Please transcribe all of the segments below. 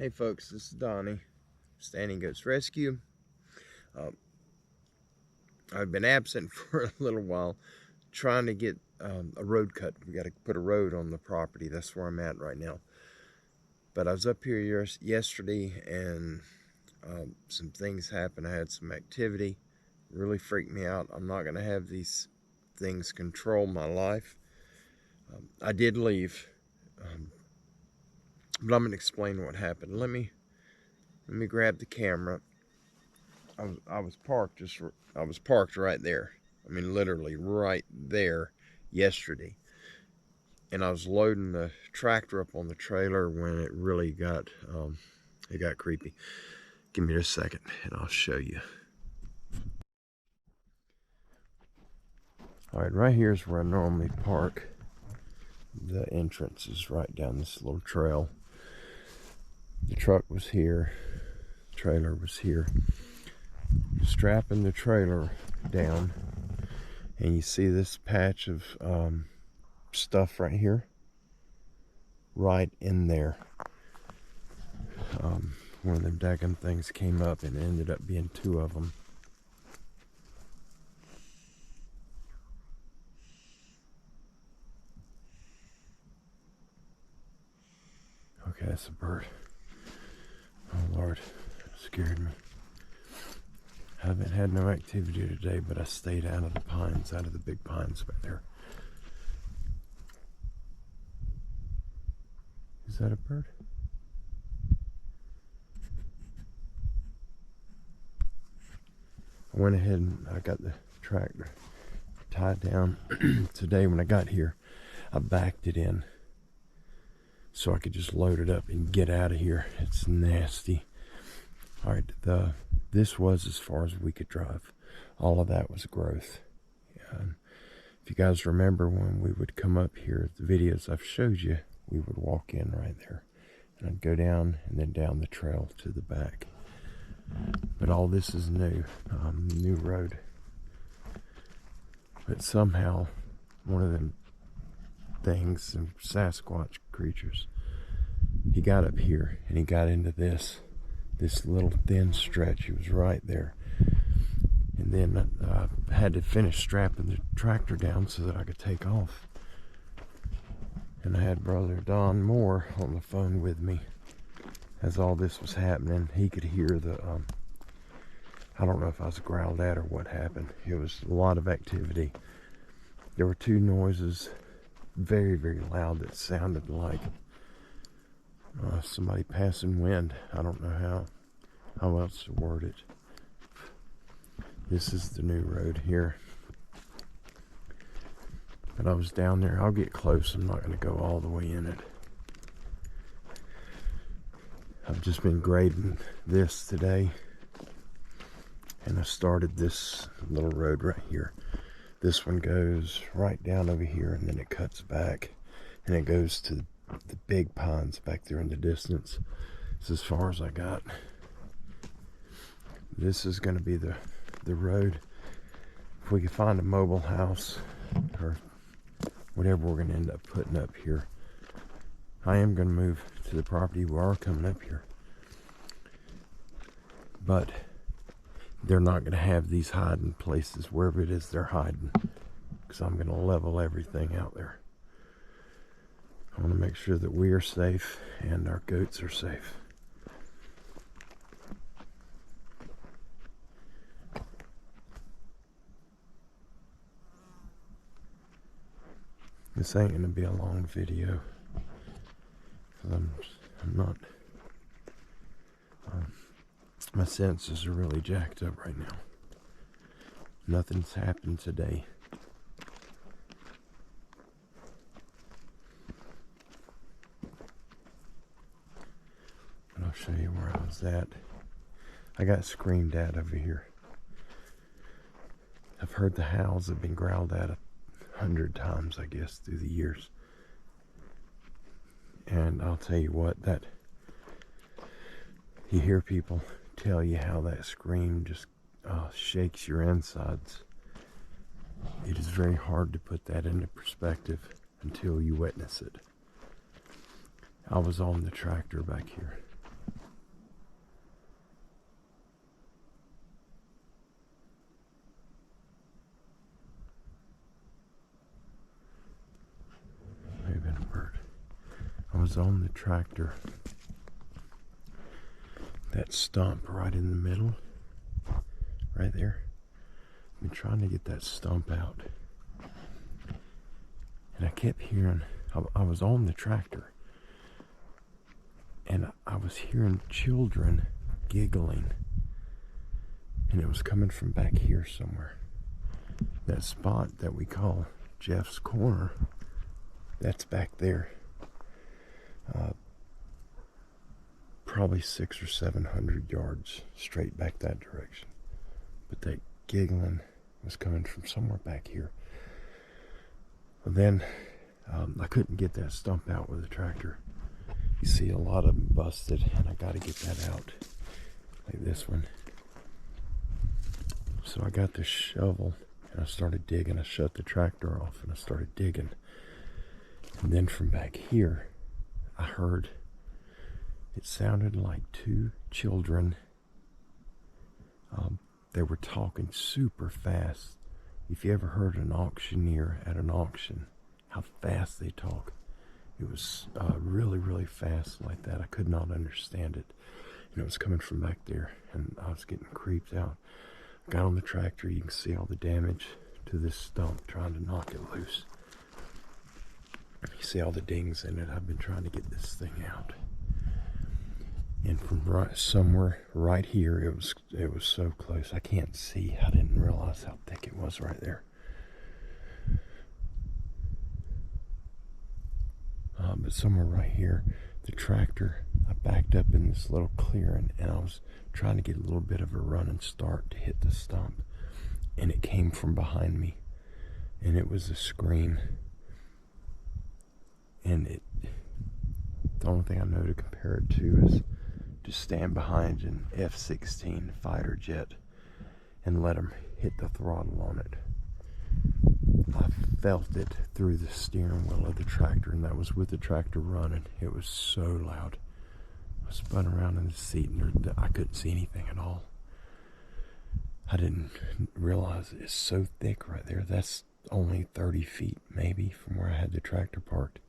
Hey folks, this is Donnie, Standing Goats Rescue. Uh, I've been absent for a little while trying to get a road cut. We got to put a road on the property. That's where I'm at right now. But I was up here yesterday and some things happened. I had some activity. Really freaked me out. I'm not going to have these things control my life. I did leave, but I'm going to explain what happened. Let me grab the camera. I was parked right there. I mean, literally right there yesterday. And I was loading the tractor up on the trailer when it really got creepy. Give me just a second and I'll show you. All right here is where I normally park. The entrance is right down this little trail. The truck was here, the trailer was here. Strapping the trailer down, and you see this patch of stuff right here, right in there. One of them daggum things came up and it ended up being two of them. Okay, that's a bird. Oh Lord, it scared me. Haven't had no activity today, but I stayed out of the pines, out of the big pines back there. Is that a bird? I went ahead and I got the tractor tied down. Today when I got here, I backed it in so I could just load it up and get out of here. It's nasty. All right, this was as far as we could drive. All of that was growth. If you guys remember when we would come up here, the videos I've showed you, we would walk in right there. And I'd go down and then down the trail to the back. But all this is new, new road. But somehow, one of them things, some Sasquatch creatures, he got up here and he got into this little thin stretch. He was right there. And then I had to finish strapping the tractor down so that I could take off. And I had Brother Don Moore on the phone with me as all this was happening. He could hear the, I don't know if I was growled at or what happened. It was a lot of activity. There were two noises, very, very loud, that sounded like somebody passing wind. I don't know how else to word it. This is the new road here. But I was down there. I'll get close. I'm not going to go all the way in it. I've just been grading this today. And I started this little road right here. This one goes right down over here and then it cuts back. And it goes to the big pines back there in the distance. It's as far as I got. This is going to be the road. If we can find a mobile house or whatever we're going to end up putting up here, I am going to move to the property we are coming up here. But they're not going to have these hiding places wherever it is they're hiding, because I'm going to level everything out there. I want to make sure that we are safe and our goats are safe. This ain't going to be a long video, because I'm not, my senses are really jacked up right now. Nothing's happened today. But I'll show you where I was at. I got screamed at over here. I've heard the howls have been growled at 100 times, I guess, through the years. And I'll tell you what, that you hear people tell you how that scream just shakes your insides. It is very hard to put that into perspective until you witness it. I was on the tractor back here. was on the tractor. That stump right in the middle, right there. I've been trying to get that stump out. And I kept hearing, I was on the tractor, and I was hearing children giggling. And it was coming from back here somewhere. That spot that we call Jeff's Corner, that's back there. Probably 600 or 700 yards straight back that direction. But that giggling was coming from somewhere back here. Well, then I couldn't get that stump out with the tractor. You see a lot of them busted, and I got to get that out, like this one. So I got this shovel, and I started digging. I shut the tractor off, and I started digging. And then from back here, I heard, it sounded like two children. They were talking super fast. If you ever heard an auctioneer at an auction, how fast they talk. It was really, really fast like that. I could not understand it. And it was coming from back there, and I was getting creeped out. I got on the tractor. You can see all the damage to this stump, trying to knock it loose. You see all the dings in it. I've been trying to get this thing out. And from somewhere right here, it was so close. I can't see. I didn't realize how thick it was right there. But somewhere right here, the tractor, I backed up in this little clearing, and I was trying to get a little bit of a running start to hit the stump. And it came from behind me. And it was a scream. And the only thing I know to compare it to is to stand behind an F-16 fighter jet and let them hit the throttle on it. I felt it through the steering wheel of the tractor, and that was with the tractor running. It was so loud. I spun around in the seat, and I couldn't see anything at all. I didn't realize it's so thick right there. That's only 30 feet maybe from where I had the tractor parked,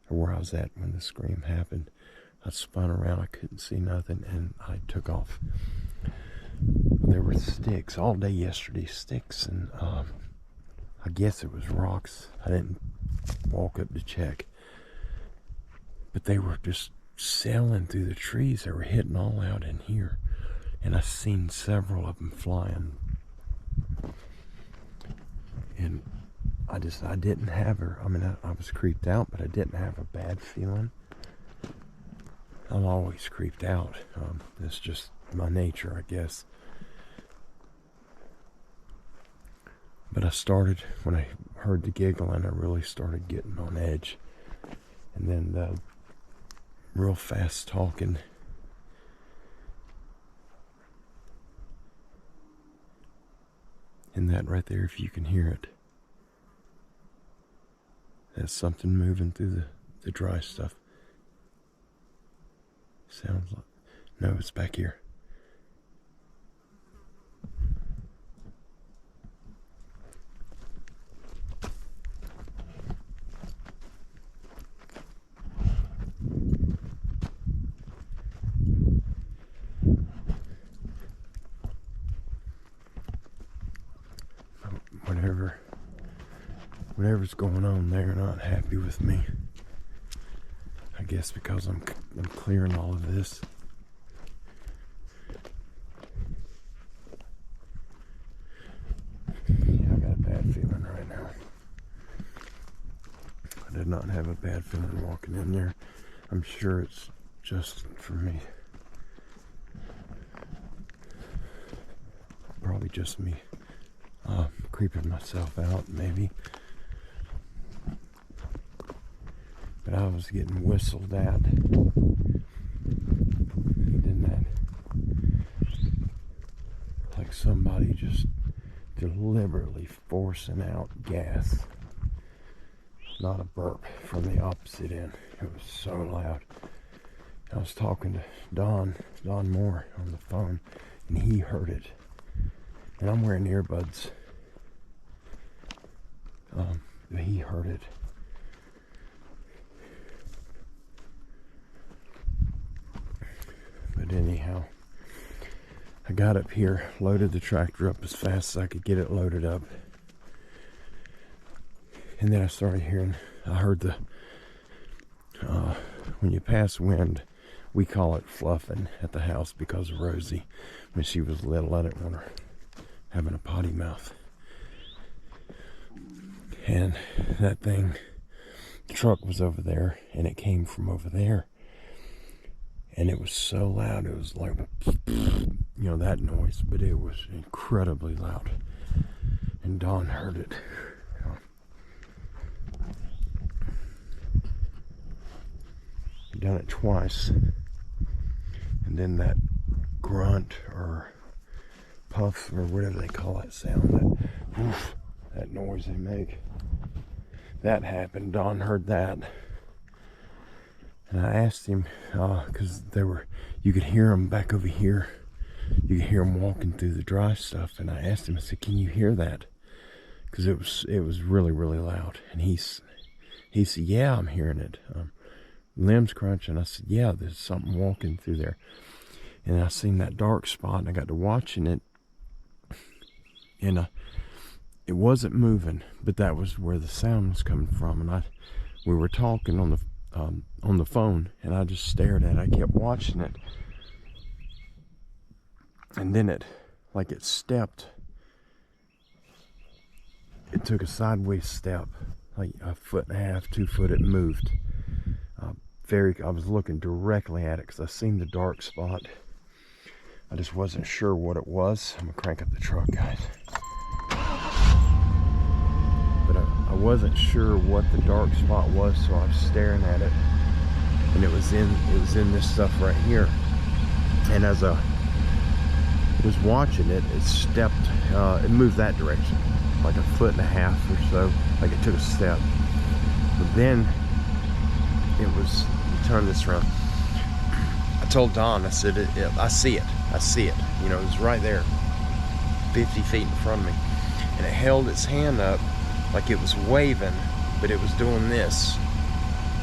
or where I was at when the scream happened. I spun around, I couldn't see nothing, and I took off. There were sticks all day yesterday, sticks, and I guess it was rocks. I didn't walk up to check. But they were just sailing through the trees. They were hitting all out in here. And I seen several of them flying. And I didn't have her. I mean, I was creeped out, but I didn't have a bad feeling. I'm always creeped out. That's just my nature, I guess. But I started, when I heard the giggling, I really started getting on edge. And then the real fast talking. And that right there, if you can hear it, that's something moving through the dry stuff. Sounds like, no, it's back here. Whatever's going on, they're not happy with me. I guess because I'm clearing all of this. Yeah, I got a bad feeling right now. I did not have a bad feeling walking in there. I'm sure it's just for me. Probably just me creeping myself out, maybe. But I was getting whistled at. Didn't that? Like somebody just deliberately forcing out gas. Not a burp from the opposite end. It was so loud. I was talking to Don Moore on the phone, and he heard it. And I'm wearing earbuds. But he heard it. got up here, loaded the tractor up as fast as I could get it loaded up. And then I heard the, when you pass wind, we call it fluffing at the house because of Rosie. When she was little, I didn't want her having a potty mouth. And that thing, the truck was over there, and it came from over there. And it was so loud, it was like, that noise, but it was incredibly loud. And Dawn heard it. Done it twice, and then that grunt or puff or whatever they call that sound, that noise they make, that happened. Don heard that, and I asked him because you could hear them back over here. You could hear them walking through the dry stuff, and I asked him. I said, "Can you hear that?" Because it was really, really loud. And he said, "Yeah, I'm hearing it." Limbs crunching. I said, "Yeah, there's something walking through there." And I seen that dark spot, and I got to watching it, and it wasn't moving, but that was where the sound was coming from. And we were talking on the phone, and I just stared at it. I kept watching it, and then it stepped. It took a sideways step, like 1.5 feet, 2 foot. It moved. I was looking directly at it because I seen the dark spot. I just wasn't sure what it was. I'm gonna crank up the truck, guys. But I wasn't sure what the dark spot was, so I was staring at it, and it was in this stuff right here. And as I was watching it, it stepped. It moved that direction, like 1.5 feet or so. Like it took a step, but then it was. Turn this around. I told Don, I said, I see it. It was right there, 50 feet in front of me. And it held its hand up like it was waving, but it was doing this.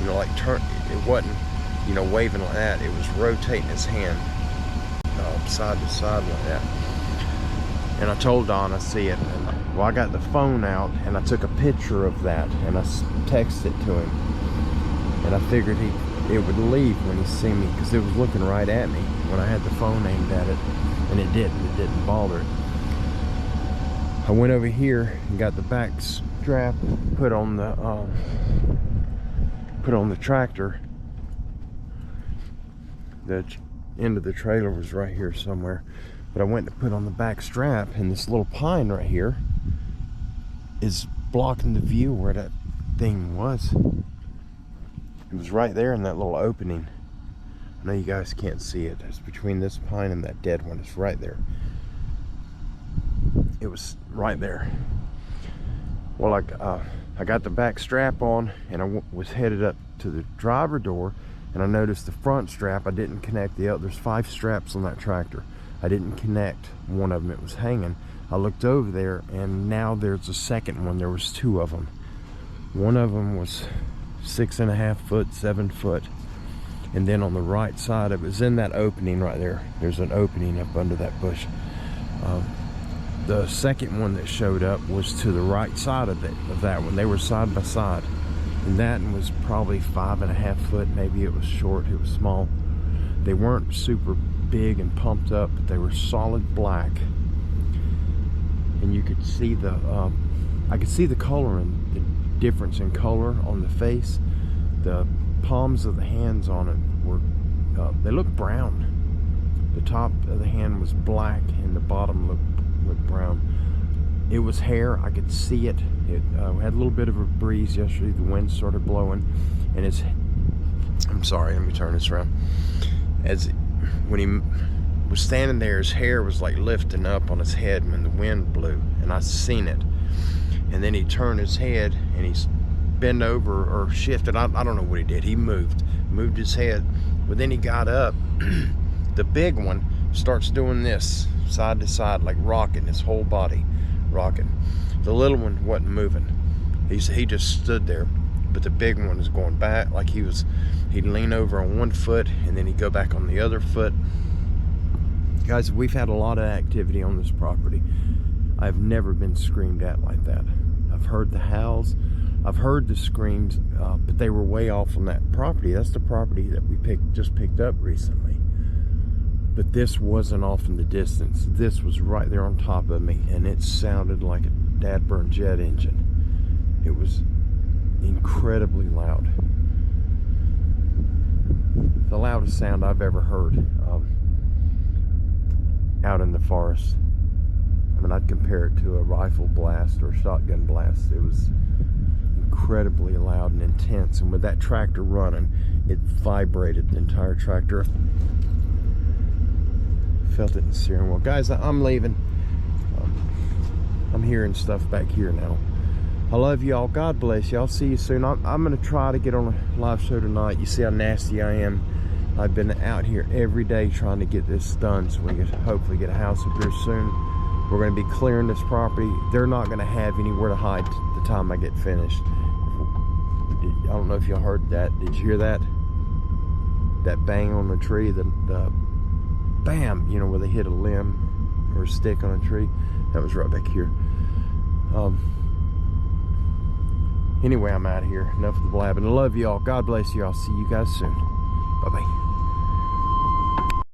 Like it wasn't, waving like that. It was rotating its hand side to side like that. And I told Don, I see it. And, I got the phone out, and I took a picture of that, and I texted it to him. And I figured it would leave when he see me, because it was looking right at me when I had the phone aimed at it, and it didn't bother it. I went over here and got the back strap put on the tractor. The end of the trailer was right here somewhere, but I went to put on the back strap, and this little pine right here is blocking the view where that thing was. It was right there in that little opening. I know you guys can't see it. It's between this pine and that dead one. It's right there. It was right there. Well, I got the back strap on, and I was headed up to the driver door, and I noticed the front strap. I didn't connect the other. There's 5 straps on that tractor. I didn't connect one of them. It was hanging. I looked over there, and now there's a second one. There was 2 of them. One of them was 6.5 foot, 7 foot, and then on the right side, it was in that opening right there. There's an opening up under that bush. The second one that showed up was to the right side of that one. They were side by side, and that one was probably 5.5 foot. Maybe it was short. It was small. They weren't super big and pumped up, but they were solid black, and you could see I could see the color and the difference in color on the face. The palms of the hands on it were they looked brown. The top of the hand was black, and the bottom looked brown. It was hair. I could see it. It had a little bit of a breeze yesterday. The wind started blowing, and I'm sorry, let me turn this around. When he was standing there, his hair was like lifting up on his head when the wind blew, and I seen it. And then he turned his head, and he's bent over or shifted. I don't know what he did. He moved his head, but then he got up. The big one starts doing this side to side, like rocking his whole body, rocking. The little one wasn't moving. He just stood there, but the big one is going back, like he'd lean over on one foot, and then he'd go back on the other foot. Guys, we've had a lot of activity on this property. I've never been screamed at like that. I've heard the howls, I've heard the screams, but they were way off on that property. That's the property that we just picked up recently. But this wasn't off in the distance. This was right there on top of me, and it sounded like a dad-burn jet engine. It was incredibly loud. The loudest sound I've ever heard out in the forest. I mean, I'd compare it to a rifle blast or a shotgun blast. It was incredibly loud and intense, and with that tractor running, it vibrated the entire tractor. Felt it in the steering wheel. Guys, I'm leaving. I'm hearing stuff back here now. I love y'all. God bless you. I'll see you soon. I'm going to try to get on a live show tonight. You see how nasty I am. I've been out here every day trying to get this done so we can hopefully get a house up here soon. We're going to be clearing this property. They're not going to have anywhere to hide the time I get finished. I don't know if y'all heard that. Did you hear that? That bang on the tree, the bam, you know, where they hit a limb or a stick on a tree. That was right back here. Anyway, I'm out of here. Enough of the blabbing. I love y'all. God bless you. I'll see you guys soon. Bye-bye.